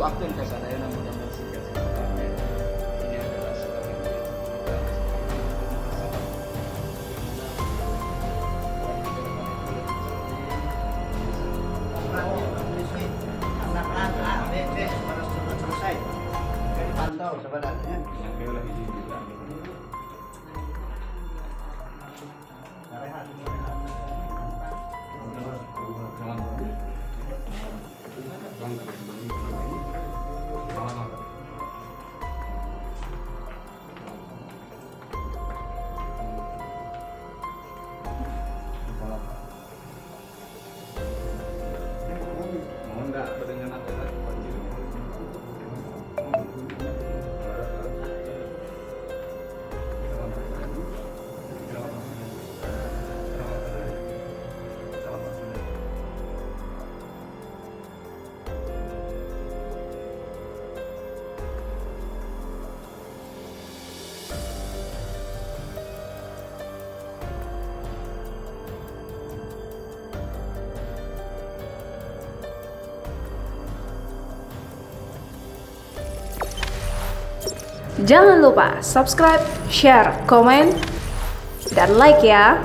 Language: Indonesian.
aku ke sana ya, mudah-mudahan singkat ceritanya ini adalah sebagai anak-anak A, B, C harus selesai. Jadi pantau sebenarnya. Mohon enggak dengan aku tadi panggil. Jangan lupa subscribe, share, komen, dan like ya.